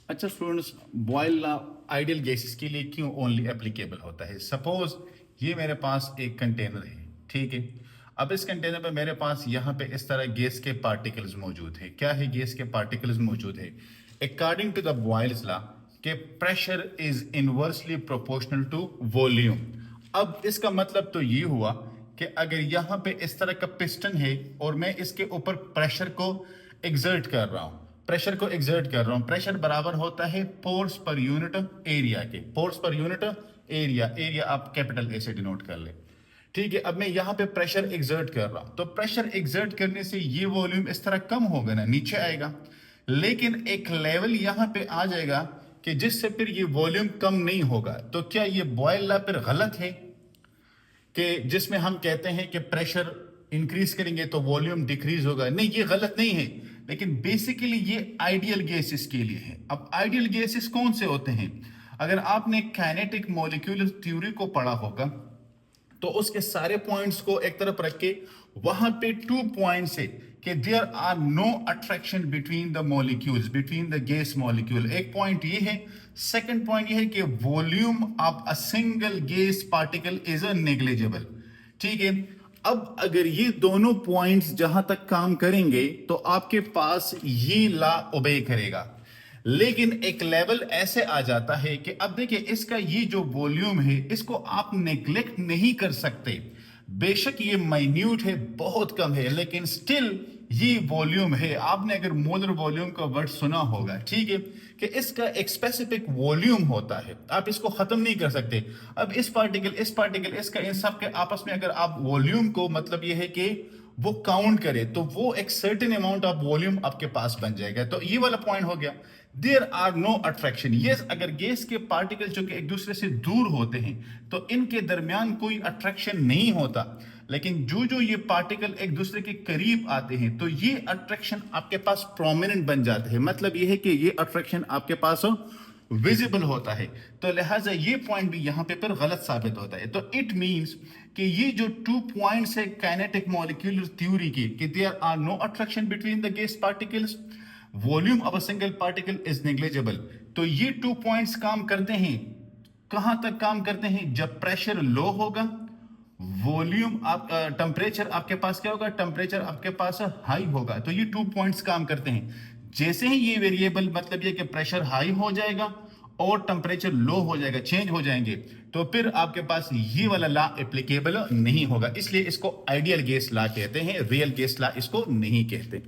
अच्छा students, Boyle law ideal gases के लिए क्यों ओनली एप्लीकेबल होता है? सपोज ये मेरे पास एक कंटेनर है, ठीक है। अब इस कंटेनर में मेरे पास यहाँ पे इस तरह गैस के पार्टिकल्स मौजूद है। क्या है? गैस के पार्टिकल्स मौजूद है। According to the Boyle's law के pressure is inversely proportional to volume. अब इसका मतलब तो ये हुआ कि अगर यहाँ पे इस तरह का पिस्टन है और मैं इसके ऊपर प्रेशर को एग्जर्ट कर रहा हूँ, प्रेशर बराबर होता है फोर्स पर यूनिट एरिया के। फोर्स पर यूनिट एरिया आप कैपिटल ए से डिनोट कर ले, ठीक है। अब मैं यहाँ पे प्रेशर एग्जर्ट कर रहा हूं, तो प्रेशर एग्जर्ट करने से ये वॉल्यूम इस तरह कम होगा ना, नीचे आएगा। लेकिन एक लेवल यहाँ पे आ जाएगा कि जिससे फिर ये वॉल्यूम कम नहीं होगा। तो क्या ये बॉयल लॉ फिर गलत है कि जिसमें हम कहते हैं कि प्रेशर इंक्रीज करेंगे तो वॉल्यूम डिक्रीज होगा? नहीं, ये गलत नहीं है। लेकिन बेसिकली ये आइडियल गैसेस के लिए है। अब आइडियल गैसेस कौन से होते हैं? अगर आपने काइनेटिक मॉलिक्यूलर थ्योरी को पढ़ा होगा तो उसके सारे पॉइंट्स को एक तरफ रख के वहां पे 2 पॉइंट्स है कि there are no attraction between the molecules, between the gas molecule. एक पॉइंट ये है। सेकंड पॉइंट ये है कि volume of a single gas particle is a negligible, ठीक है। अब अगर ये दोनों पॉइंट्स जहां तक काम करेंगे तो आपके पास ये लॉ ओबे करेगा। लेकिन एक लेवल ऐसे आ जाता है कि अब देखिए इसका ये जो वॉल्यूम है इसको आप नेग्लेक्ट नहीं कर सकते। बेशक ये माइन्यूट है, बहुत कम है, लेकिन स्टिल ये वॉल्यूम है। आपने अगर मोलर वॉल्यूम का वर्ड सुना होगा, ठीक है, कि इसका एक स्पेसिफिक वॉल्यूम होता है, आप इसको खत्म नहीं कर सकते। अब इस पार्टिकल इसका इन सब के आपस में अगर आप वॉल्यूम को मतलब ये है कि वो काउंट करे तो वो एक सर्टेन अमाउंट ऑफ वॉल्यूम आपके पास बन जाएगा। तो ये वाला पॉइंट हो गया। There are no attraction. Yes, अगर गैस के पार्टिकल जो कि एक दूसरे से दूर होते हैं तो इनके दरमियान कोई अट्रैक्शन नहीं होता। लेकिन जो ये पार्टिकल एक दूसरे के करीब आते हैं तो ये अट्रैक्शन आपके पास प्रोमिनेंट बन जाता है। मतलब ये है कि ये अट्रैक्शन आपके पास विजिबल होता है। तो लिहाजा ये पॉइंट भी यहां पे फिर गलत साबित होता है। तो इट मींस कि ये जो 2 पॉइंट्स है काइनेटिक मॉलिक्यूलर थ्योरी की कि there are no attraction between the gas particles, volume of a single particle is negligible. तो ये 2 पॉइंट्स काम करते हैं। कहां तक काम करते हैं? जब प्रेशर लो होगा, वॉल्यूम आप टेम्परेचर आपके पास क्या होगा? टेम्परेचर आपके पास हाई होगा। तो ये 2 पॉइंट्स काम करते हैं। जैसे ही ये वेरिएबल मतलब ये कि प्रेशर हाई हो जाएगा और टेम्परेचर लो हो जाएगा, चेंज हो जाएंगे, तो फिर आपके पास ये वाला लॉ एप्लीकेबल नहीं होगा। इसलिए इसको आइडियल गैस लॉ कहते हैं, रियल गैस लॉ इसको नहीं कहते।